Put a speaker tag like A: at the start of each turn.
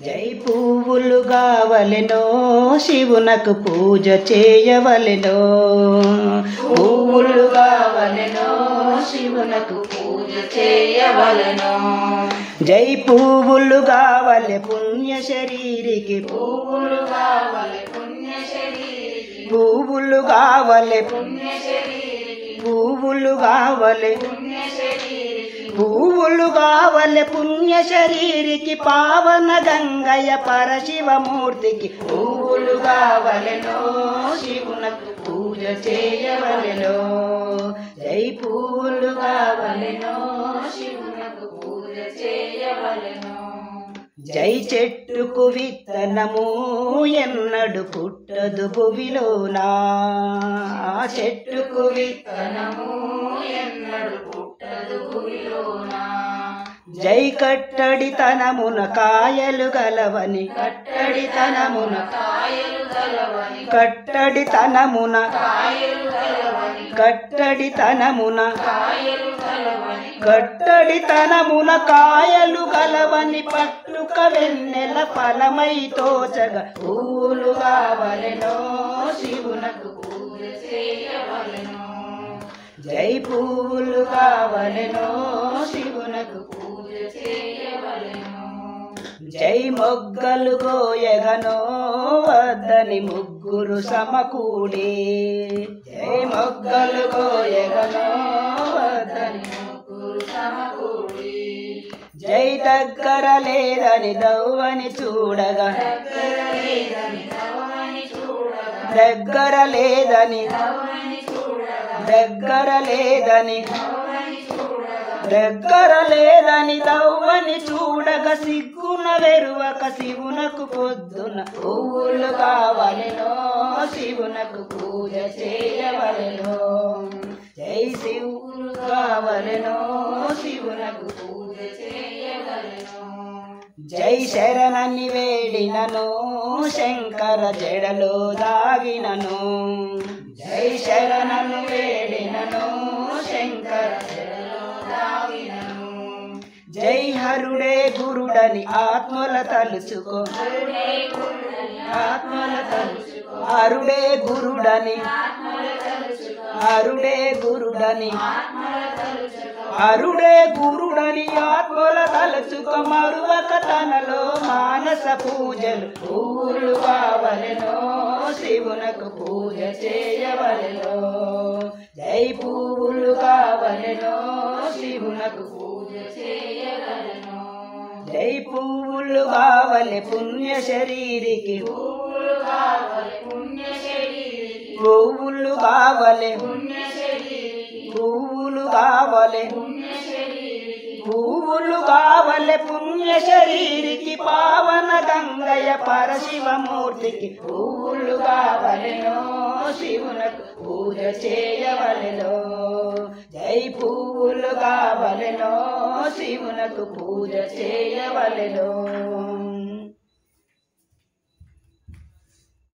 A: జై పువ్వులు కావలెనో శివునకు పూజ చేయవలెనో, పువ్వులు కావలెనో శివునకు పూజ చేయవలెనో. జై పువ్వులు కావలె పుణ్య శరీరికి, పువ్వులు కావలె పుణ్య శరీరికి, పువ్వులు కావలె పుణ్య శరీరికి, పువ్వులు కావలె పుణ్య శరీరికి, పువ్వులు కావలె పుణ్య శరీరికి, పావన గంగయ్య పరశివమూర్తికి పువ్వులు కావలెనో శివునకు పూజ చేయవలెనో. జై పువ్వులు కావలెనో శివునకు పూజ చేయవలెనో. జై చెట్టుకు విత్తనము ఎన్నడు పుట్టదు భువిలోనా, చెట్టుకు విత్తనము ఎన్నడు పుట్టదు భువిలోనా. జై కట్టడితనమున కాయలు గలవని, కట్టడితనమున కాయలు గలవని, కట్టడితనమున కాయలు గలవని, కట్టడితనమున కాయలు గలవని, కట్టడితనమున కాయలు గలవని, పట్టుక వెన్నెల ఫలమై తోచగా పువ్వులు కావలెనో శివునకు పూజ చేయవలెనో. జై పువ్వులు కావలెనో శివునకు పూజ చేయవలెనో. జై మొగ్గలు గోయగనో వద్దని ముగ్గురు సమకూడి, జై మొగ్గలు గోయగనో వద్దని ముగ్గురు సమకూడి. జై దగ్గర లేదని దవ్వని చూడగా, దగ్గర లేదని దవ్వని చూడగా, దగ్గర లేదని దవ్వని చూడగా, దగ్గర లేదని దగ్గర లేదని దవ్వని చూడగా, సిగ్గున వెరువక శివునకు పొద్దున పువ్వులు కావలెనో శివునకు పూజ చేయవలెనో. జై శివులు కావలెనో శివునకు పూజ చేయవలెనో. జై శరణని వేడినను శంకర జడలో దాగినను, జై శరణను వేడినను శంకర జడలో దాగినను. జై హరుడే గురుడని ఆత్మల తలుచుకో, ఆత్మల తలుచుకో, హరుడే గురుడని, హరుడే గురుడని, హరుడే గురుడని ఆత్మల తలుచుకో. మరువక తనలో మానస పూజలు పువ్వులు కావలెనో శివునకు పూజ చేయవలెనో. జై పువ్వులు కావలెనో శివునకు పూజ చేయవలెనో. జై పువ్వులు కావలె పుణ్య శరీరికి, పువ్వులు కావలె పుణ్య శరీరికి, పువ్వులు కావలె పుణ్య శరీరికి, పువ్వులు కావలె పుణ్య శరీరికి, పువ్వులు కావలె పుణ్య శరీరికి, పావన గంగయ్య పరశివమూర్తికి పువ్వులు కావలెనో శివునకు పూజ చేయవలెనో. జై పువ్వులు కావలెనో శివునకు పూజ చేయవలెనో.